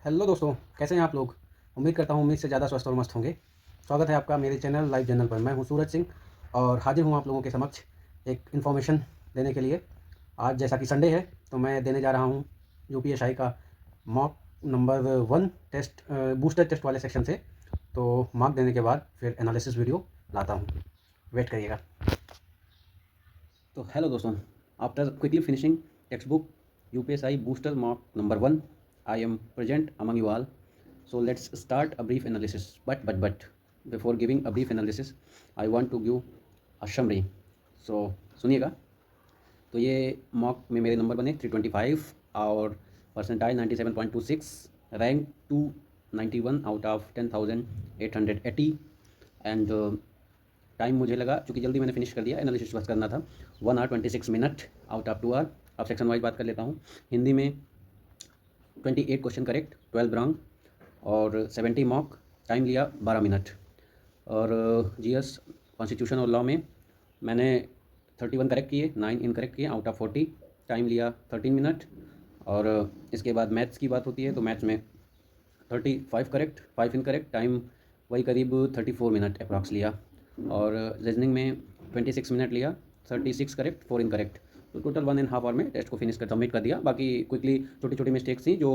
Hello दोस्तों, कैसे हैं आप लोग। उम्मीद करता हूँ उम्मीद से ज़्यादा स्वस्थ और मस्त होंगे। स्वागत है आपका मेरे चैनल लाइव जर्नल पर। मैं हूँ सूरज सिंह और हाजिर हूँ आप लोगों के समक्ष एक इन्फॉर्मेशन देने के लिए। आज जैसा कि संडे है तो मैं देने जा रहा हूँ यूपीएसआई का mock number 1 test, booster test वाले सेक्शन से। तो मार्क देने के बाद फिर एनालिसिस वीडियो लाता हूँ, वेट करिएगा। तो हेलो दोस्तों, after quickly finishing text book UPSI booster mock number 1, I am present among you all. So let's start a brief analysis. But before giving a brief analysis, I want to give a summary. So सुनिएगा। तो ये mock में मेरे number बने 325 और percentile 97.26, rank 291 out of 10,880 and time मुझे लगा, चूँकि जल्दी मैंने फिनिश कर दिया, एनालिसिस बस करना था, 1 hour 26 minute out of 2 hour. अब सेक्शन वाइज बात कर लेता हूँ। हिंदी में 28 क्वेश्चन करेक्ट, 12 रॉन्ग और 70 मॉक, टाइम लिया 12 मिनट। और जीएस कॉन्स्टिट्यूशन और लॉ में मैंने 31 करेक्ट किए, 9 इनकरेक्ट किए आउट ऑफ 40, टाइम लिया 13 मिनट। और इसके बाद मैथ्स की बात होती है तो मैथ्स में 35 करेक्ट, 5 इनकरेक्ट, टाइम वही करीब 34 मिनट अप्रॉक्स लिया। और रीजनिंग में 26 मिनट लिया, 36 करेक्ट, 4 इनकरेक्ट। तो टोटल 1.5 आवर में टेस्ट को फिनिश कर सबमिट कर दिया। बाकी क्विकली छोटी छोटी मिस्टेक्स थी जो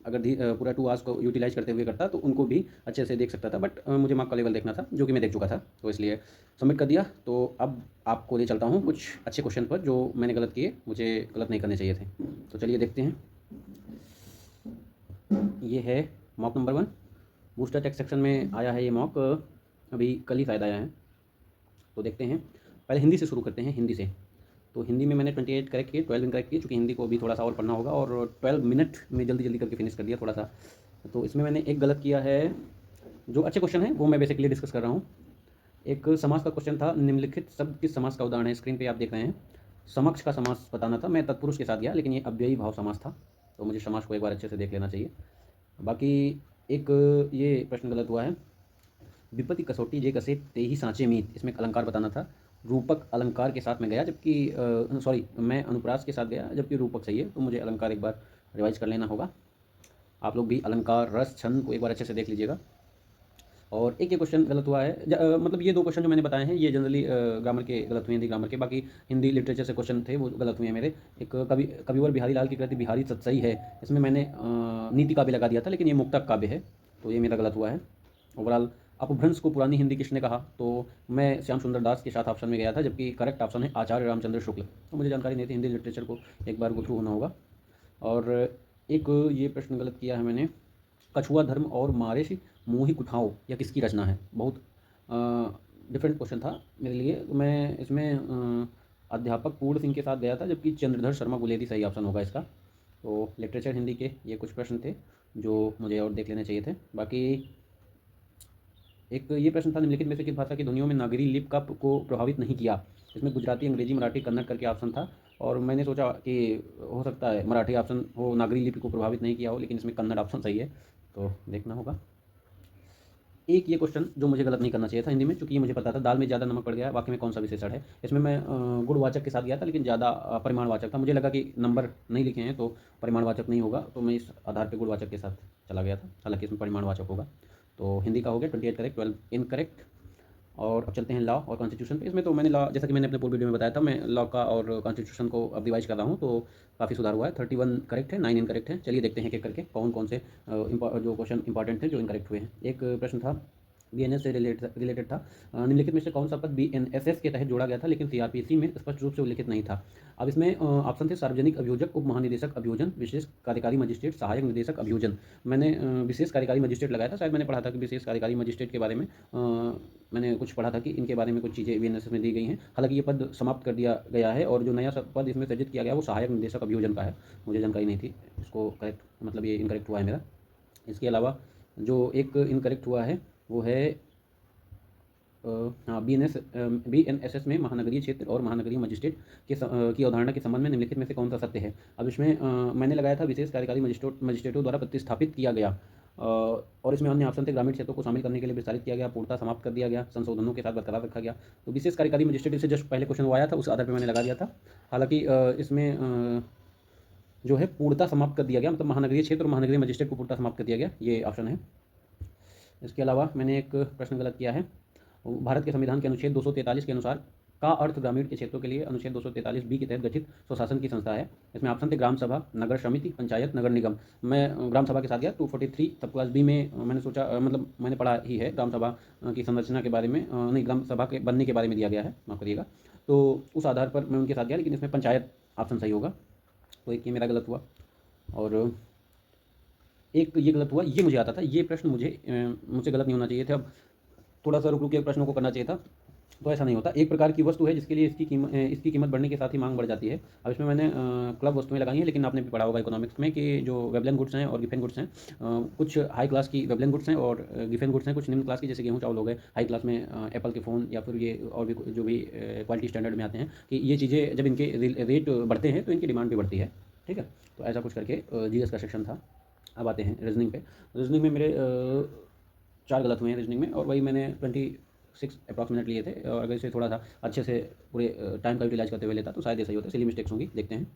अगर पूरा 2 आवर्स को यूटिलाइज करते हुए करता तो उनको भी अच्छे से देख सकता था, बट मुझे मार्क का लेवल देखना था जो कि मैं देख चुका था, तो इसलिए सबमिट कर दिया। तो अब आपको ले चलता हूँ कुछ अच्छे क्वेश्चन पर जो मैंने गलत किए, मुझे गलत नहीं करने चाहिए थे। तो चलिए देखते हैं। ये है mock number 1, booster text section में आया है ये मॉक, अभी कल ही शायद आया है। तो देखते हैं, पहले हिंदी से शुरू करते हैं। हिंदी से तो हिंदी में मैंने 28 करेक्ट किए, 12 इनकरेक्ट किए, चूँकि हिंदी को अभी थोड़ा सा और पढ़ना होगा, और 12 मिनट में जल्दी जल्दी करके फिनिश कर दिया थोड़ा सा। तो इसमें मैंने एक गलत किया है। जो अच्छे क्वेश्चन है वो मैं बेसिकली डिस्कस कर रहा हूँ। एक समास का क्वेश्चन था, निम्नलिखित शब्द किस समास का उदाहरण है। स्क्रीन पे आप देख रहे हैं, समक्ष का समास बताना था, मैं तत्पुरुष के साथ गया, लेकिन ये अव्ययी भाव समास था, तो मुझे समास को एक बार अच्छे से देख लेना चाहिए। बाकी एक ये प्रश्न गलत हुआ है, विपत्ति कसौटी जे कसे ते ही सांचे मीत, इसमें अलंकार बताना था। रूपक अलंकार के साथ में गया, जबकि सॉरी, मैं अनुप्रास के साथ गया, जबकि रूपक सही है, तो मुझे अलंकार एक बार रिवाइज कर लेना होगा। आप लोग भी अलंकार रस छंद को एक बार अच्छे से देख लीजिएगा। और एक ये क्वेश्चन गलत हुआ है, मतलब ये 2 क्वेश्चन जो मैंने बताए हैं ये जनरली ग्रामर के गलत हुए, हिंदी ग्रामर के। बाकी हिंदी लिटरेचर से क्वेश्चन थे वो गलत हुए हैं मेरे। एक कविवर बिहारी लाल की कृति बिहारी सतसई है, इसमें मैंने नीति काव्य लगा दिया था, लेकिन ये मुक्तक काव्य है, तो ये मेरा गलत हुआ है। ओवरऑल अपभ्रंश को पुरानी हिंदी किसने कहा, तो मैं श्याम सुंदर दास के साथ ऑप्शन में गया था, जबकि करेक्ट ऑप्शन है आचार्य रामचंद्र शुक्ल। तो मुझे जानकारी नहीं थी, हिंदी लिटरेचर को एक बार गो थ्रू होना होगा। और एक ये प्रश्न गलत किया है मैंने, कछुआ धर्म और मारे से मोहि कुठाओ यह किसकी रचना है। बहुत डिफरेंट क्वेश्चन था मेरे लिए। मैं इसमें अध्यापक पूर्ण सिंह के साथ गया था, जबकि चंद्रधर शर्मा गुलेरी सही ऑप्शन होगा इसका। तो लिटरेचर हिंदी के ये कुछ प्रश्न थे जो मुझे और देख लेने चाहिए थे। बाकी एक ये प्रश्न था, निम्नलिखित में से किस भाषा की ध्वनियों में नागरी लिपि का को प्रभावित नहीं किया। इसमें गुजराती, अंग्रेजी, मराठी, कन्नड़ करके ऑप्शन था, और मैंने सोचा कि हो सकता है मराठी ऑप्शन हो, नागरी लिपि को प्रभावित नहीं किया हो, लेकिन इसमें कन्नड़ ऑप्शन सही है, तो देखना होगा। एक ये क्वेश्चन जो मुझे गलत नहीं करना चाहिए था हिंदी में, चूँकि ये मुझे पता था, दाल में ज़्यादा नमक पड़ गया, वाक्य में कौन सा विशेषण है। इसमें मैं गुणवाचक के साथ गया था, लेकिन ज़्यादा परिमाणवाचक था, मुझे लगा कि नंबर नहीं लिखे हैं तो परिमाणवाचक नहीं होगा, तो मैं इस आधार पर गुणवाचक के साथ चला गया था, हालांकि इसमें परिमाणवाचक होगा। तो हिंदी का हो गया 28 करेक्ट, 12 इनकरेक्ट। और अब चलते हैं लॉ और कॉन्स्टिट्यूशन पे। इसमें तो मैंने लॉ, जैसा कि मैंने अपने पूर्व वीडियो में बताया था, मैं लॉ का और कॉन्स्टिट्यूशन को अब रिवाइज कर रहा हूँ, तो काफ़ी सुधार हुआ है। 31 करेक्ट है, 9 इनकरेक्ट है। चलिए देखते हैं एक एक करके कौन कौन से जो क्वेश्चन इंपॉर्टेंट थे जो इनकरेक्ट हुए हैं। एक प्रश्न था बीएनएस से रिलेटेड था, निम्नलिखित में से कौन सा पद बीएनएसएस के तहत जोड़ा गया था लेकिन सीआरपीसी में स्पष्ट रूप से उल्लिखित नहीं था। अब इसमें ऑप्शन थे सार्वजनिक अभियोजक, उप महानिदेशक अभियोजन, विशेष कार्यकारी मजिस्ट्रेट, सहायक निदेशक अभियोजन। मैंने विशेष कार्यकारी मजिस्ट्रेट लगाया था, शायद मैंने पढ़ा था कि विशेष कार्यकारी मजिस्ट्रेट के बारे में मैंने कुछ पढ़ा था कि इनके बारे में कुछ चीज़ें बीएनएसएस में दी गई हैं। हालांकि ये पद समाप्त कर दिया गया है, और जो नया पद इसमें सृजित किया गया वो सहायक निदेशक अभियोजन का है, मुझे जानकारी नहीं थी। इसको करेक्ट, मतलब ये इनकरेक्ट हुआ है मेरा। इसके अलावा जो एक इनकरेक्ट हुआ है वो है हाँ, बीएनएसएस में महानगरीय क्षेत्र और महानगरीय मजिस्ट्रेट की अवधारणा के संबंध में निम्नलिखित में से कौन सा सत्य है। अब इसमें मैंने लगाया था विशेष कार्यकारी मजिस्ट्रेटों द्वारा प्रतिस्थापित किया गया, और इसमें अन्य ऑप्शन थे ग्रामीण क्षेत्रों को शामिल करने के लिए विस्तारित किया गया, पूर्णतः समाप्त कर दिया गया, संशोधनों के साथ बरकरार रखा गया। तो विशेष कार्यकारी मजिस्ट्रेट से जस्ट पहले क्वेश्चन वो आया था, उस आधार पर मैंने लगा दिया था। हालांकि इसमें जो है पूर्णतः समाप्त कर दिया गया, मतलब महानगरीय क्षेत्र और महानगरीय मजिस्ट्रेट को पूर्णतः समाप्त कर दिया गया, ये ऑप्शन है। इसके अलावा मैंने एक प्रश्न गलत किया है। भारत के संविधान के अनुच्छेद 243 के अनुसार का अर्थ ग्रामीण के क्षेत्रों के लिए अनुच्छेद 243 बी के तहत गठित स्वशासन की संस्था है। इसमें ऑप्शन थे ग्राम सभा, नगर समिति, पंचायत, नगर निगम। मैं ग्राम सभा के साथ गया। 243 सब क्लास बी में मैंने सोचा, मतलब मैंने पढ़ा ही है ग्राम सभा की संरचना के बारे में, नहीं, ग्राम सभा के बनने के बारे में दिया गया है, माफ़ करिएगा। तो उस आधार पर मैं उनके साथ गया, लेकिन इसमें पंचायत ऑप्शन सही होगा। तो एक ये मेरा गलत हुआ, और एक ये गलत हुआ। ये मुझे आता था, ये प्रश्न मुझसे गलत नहीं होना चाहिए थे। अब थोड़ा सा रुक रुक के प्रश्नों को करना चाहिए था, तो ऐसा नहीं होता। एक प्रकार की वस्तु है जिसके लिए इसकी कीमत बढ़ने के साथ ही मांग बढ़ जाती है। अब इसमें मैंने क्लब वस्तुएं लगाई हैं, लेकिन आपने भी पढ़ा होगा इकोनॉमिक्स में कि जो वेबलेन गुड्स हैं और गिफेन गुड्स हैं, कुछ हाई क्लास की वेबलेन गुड्स हैं और गिफेन गुड्स हैं, कुछ निम्न क्लास की, जैसे गेहूँ चावल हो गए। हाई क्लास में एप्पल के फ़ोन या फिर ये और भी जो भी क्वालिटी स्टैंडर्ड में आते हैं, कि ये चीज़ें जब इनके रेट बढ़ते हैं तो इनकी डिमांड भी बढ़ती है। ठीक है, तो ऐसा कुछ करके जीएस का सेक्शन था। अब आते हैं रीजनिंग पे। रीजनिंग में मेरे 4 गलत हुए हैं रीजनिंग में, और वही मैंने 26 अप्रॉक्स मिनट लिए थे। और अगर इसे थोड़ा सा अच्छे से पूरे टाइम का यूटिलाइज करते हुए लेता तो शायद ये सही होता। सिली मिस्टेक्स होंगी, देखते हैं।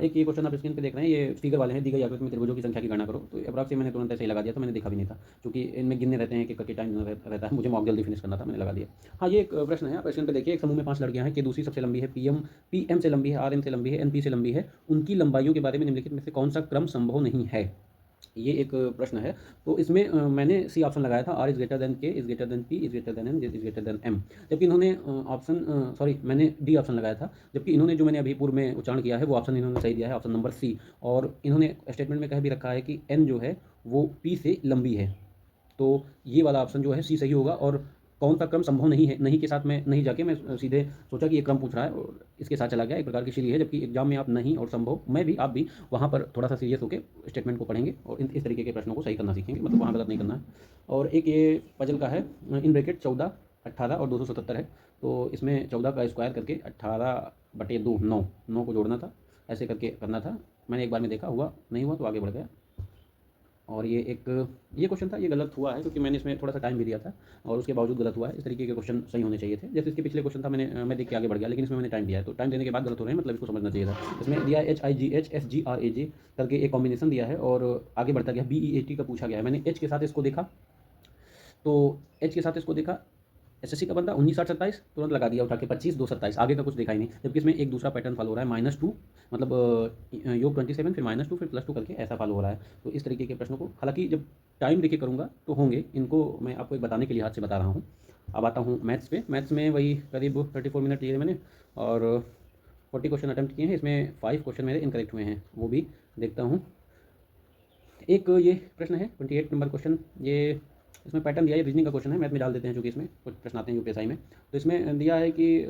एक ये क्वेश्चन आप स्क्रीन पे देख रहे हैं, ये फिगर वाले हैं। दी गई आकृति में त्रिभुजों की संख्या की गणना करो। तो अप्रॉक्स मैंने तुरंत ऐसे ही लगा दिया, तो मैंने देखा भी नहीं था, क्योंकि इनमें गिनने रहते हैं कि करके टाइम रहता है। मुझे मॉक जल्दी फिनिश करना था, मैंने लगा दिया। हाँ, ये एक प्रश्न है, आप स्क्रीन पे देखिए। एक समूह में 5 लड़कियां हैं कि दूसरी सबसे लंबी है, पीएम से लंबी है, आरएम से लंबी है, एनपी से लंबी है। उनकी लंबाइयों के बारे में निम्नलिखित में से कौन सा क्रम संभव नहीं है, ये एक प्रश्न है। तो इसमें मैंने सी ऑप्शन लगाया था, R is greater than K, is greater than P, is greater than N, is greater than M. जबकि इन्होंने मैंने डी ऑप्शन लगाया था, जबकि इन्होंने जो मैंने अभी पूर्व में उच्चारण किया है वो ऑप्शन इन्होंने सही दिया है, ऑप्शन नंबर सी। और इन्होंने स्टेटमेंट में कह भी रखा है कि एन जो है वो पी से लंबी है। तो ये वाला ऑप्शन जो है सी सही होगा। और कौन सा क्रम संभव नहीं है, नहीं के साथ में नहीं जाके मैं सीधे सोचा कि ये क्रम पूछ रहा है और इसके साथ चला गया। एक प्रकार की सीढ़ी है, जबकि एग्जाम में आप नहीं और संभव, मैं भी, आप भी वहाँ पर थोड़ा सा सीरियस होकर स्टेटमेंट को पढ़ेंगे और इस तरीके के प्रश्नों को सही करना सीखेंगे, मतलब वहाँ गलत नहीं करना है। और एक ये पजल का है, इन ब्रैकेट 14, 18 और 277 है। तो इसमें 14 का स्क्वायर करके 18/2 9 को जोड़ना था, ऐसे करके करना था। मैंने एक बार में देखा, हुआ नहीं हुआ तो आगे बढ़ गया। और ये क्वेश्चन था, ये गलत हुआ है क्योंकि मैंने इसमें थोड़ा सा टाइम भी दिया था और उसके बावजूद गलत हुआ है। इस तरीके के क्वेश्चन सही होने चाहिए थे। जैसे इसके पिछले क्वेश्चन था, मैं देख के आगे बढ़ गया, लेकिन इसमें मैंने टाइम दिया है, तो टाइम देने के बाद गलत हो रहे हैं, मतलब इसको समझना चाहिए था। इसमें दिया HIGHSGRAJ करके एक कॉम्बिनेशन दिया है और आगे बढ़ता गया। BEAT का पूछा गया है, मैंने एच के साथ इसको देखा, तो एच के साथ इसको देखा, एसएससी का बंदा 19/7/27 तुरंत लगा दिया उठा के 25/2/27, आगे का कुछ देखा ही नहीं। जबकि इसमें एक दूसरा पैटर्न फॉलो हो रहा है, -2, मतलब योग 27 फिर -2 फिर +2 करके ऐसा फॉलो हो रहा है। तो इस तरीके के प्रश्नों को, हालांकि जब टाइम देके करूँगा तो होंगे, इनको मैं आपको एक बताने के लिहाज से बता रहा हूँ। अब आता हूँ मैथ्स पे। मैथ्स में वही करीब 34 मिनट लिए मैंने और 40 क्वेश्चन अटैम्प्ट किए हैं। इसमें 5 क्वेश्चन मेरे इनकरेक्ट हुए हैं, वो भी देखता हूँ। एक ये प्रश्न है 28 नंबर क्वेश्चन, ये इसमें पैटर्न दिया है, रीजनिंग का क्वेश्चन है, मैथ में डाल देते हैं क्योंकि इसमें कुछ प्रश्न आते हैं यूपीएसआई में। तो इसमें दिया है कि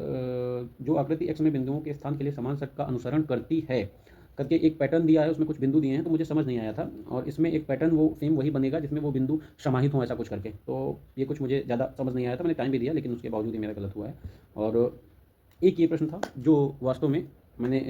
जो आकृति एक्स में बिंदुओं के स्थान के लिए समान सेट का अनुसरण करती है करके एक पैटर्न दिया है, उसमें कुछ बिंदु दिए हैं, तो मुझे समझ नहीं आया था। और इसमें एक पैटर्न वो सेम वही बनेगा जिसमें वो बिंदु समाहित हों, ऐसा कुछ करके। तो ये कुछ मुझे ज़्यादा समझ नहीं आया था, मैंने टाइम भी दिया, लेकिन उसके बावजूद ही मेरा गलत हुआ है। और एक ये प्रश्न था जो वास्तव में मैंने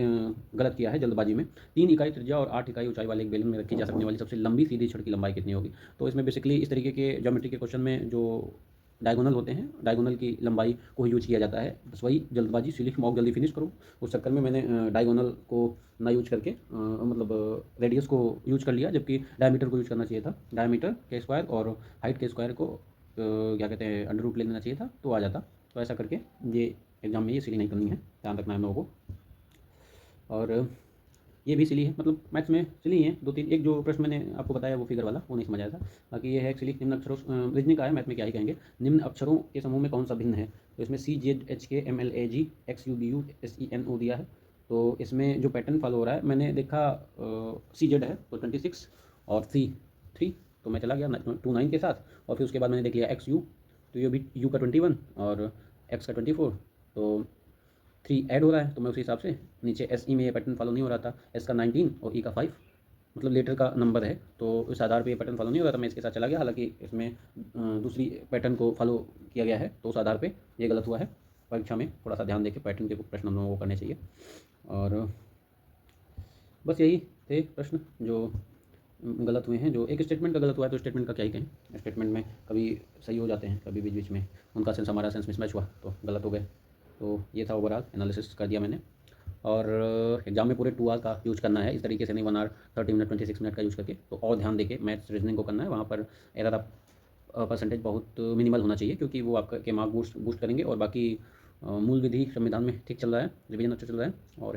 गलत किया है जल्दबाजी में। 3 इकाई त्रिज्या और 8 इकाई ऊंचाई वाले एक बेलन में रखी जा सकने वाली सबसे लंबी सीधी छड़ की लंबाई कितनी होगी। तो इसमें बेसिकली इस तरीके के ज्योमेट्री के क्वेश्चन में जो डायगोनल होते हैं, डायगोनल की लंबाई को यूज किया जाता है। बस वही जल्दबाजी, सिली मॉक जल्दी फिनिश करूँ, उस चक्कर में मैंने डायगोनल को ना यूज करके मतलब रेडियस को यूज कर लिया, जबकि डायमीटर को यूज करना चाहिए था। डायमीटर के स्क्वायर और हाइट के स्क्वायर को क्या कहते हैं, अंडर रूट ले लेना चाहिए था, तो आ जाता। तो ऐसा करके ये एग्जाम में ये सिली नहीं करनी है, ध्यान रखना है हम लोगों को। और ये भी सिली है, मतलब मैथ्स में सिली है 2-3। एक जो प्रश्न मैंने आपको बताया वो फिगर वाला, वो नहीं समझ आया था। बाकी ये है सिली। निम्न अक्षरों, रीजनिंग का है, मैथ में क्या ही कहेंगे। निम्न अक्षरों के समूह में कौन सा भिन्न है। तो इसमें CZHKMLAGXUBU SENO दिया है। तो इसमें जो पैटर्न फॉलो हो रहा है, मैंने देखा CZ है तो 26 और 3 तो मैं चला गया 29 के साथ। और फिर उसके बाद मैंने देख लिया XU, तो ये भी U का 21 और X का 24, तो 3 ऐड हो रहा है, तो मैं उसी हिसाब से नीचे SE में ये पैटर्न फॉलो नहीं हो रहा था। S का 19 और E का 5, मतलब लेटर का नंबर है, तो उस आधार पे ये पैटर्न फॉलो नहीं हो रहा था, मैं इसके साथ चला गया। हालांकि इसमें दूसरी पैटर्न को फॉलो किया गया है, तो उस आधार पे ये गलत हुआ है। परीक्षा में थोड़ा सा ध्यान देकर पैटर्न के प्रश्न हम लोगों को करने चाहिए। और बस यही थे प्रश्न जो गलत हुए हैं। जो एक स्टेटमेंट का गलत हुआ है, तो स्टेटमेंट का क्या ही कहें, स्टेटमेंट में कभी सही हो जाते हैं, कभी बीच बीच में उनका सेंस हमारा सेंस मिसमैच हुआ तो गलत हो गए। तो ये था ओवरऑल एनालिसिस कर दिया मैंने। और एग्जाम में पूरे 2 आवर का यूज़ करना है, इस तरीके से नहीं 1 आवर 30 मिनट 26 मिनट का यूज़ करके। तो और ध्यान देके मैथ्स रीजनिंग को करना है, वहाँ पर एरर आप परसेंटेज बहुत मिनिमल होना चाहिए, क्योंकि वो आपका के मार्क बूस्ट बूस्ट करेंगे। और बाकी मूल विधि संविधान में ठीक चल रहा है, रिवीजन अच्छा चल रहा है। और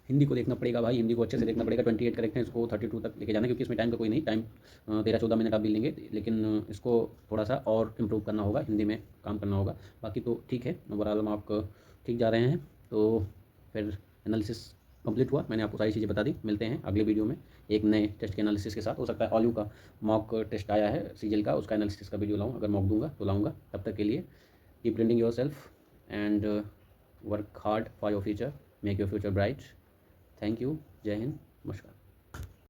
हिंदी को देखना पड़ेगा भाई, हिंदी को अच्छे से देखना पड़ेगा। 28 करेक्ट है, इसको 32 तक लेके जाना है, क्योंकि इसमें टाइम का कोई नहीं, टाइम 13-14 मिनट आप भी लेंगे, लेकिन इसको थोड़ा सा और इम्प्रूव करना होगा, हिंदी में काम करना होगा। बाकी तो ठीक है, ओवरऑल मार्क ठीक जा रहे हैं। तो फिर एनालिसिस कंप्लीट हुआ, मैंने आपको सारी चीज़ें बता दी। मिलते हैं अगले वीडियो में एक नए टेस्ट के एनालिसिस के साथ। हो सकता है ऑल यू का मॉक टेस्ट आया है सीजीएल का, उसका एनालिसिस का वीडियो लाऊं, अगर मॉक दूंगा तो लाऊंगा। तब तक के लिए keep trending your self and work hard for your future, make your future bright. Thank you, जय हिंद, नमस्कार।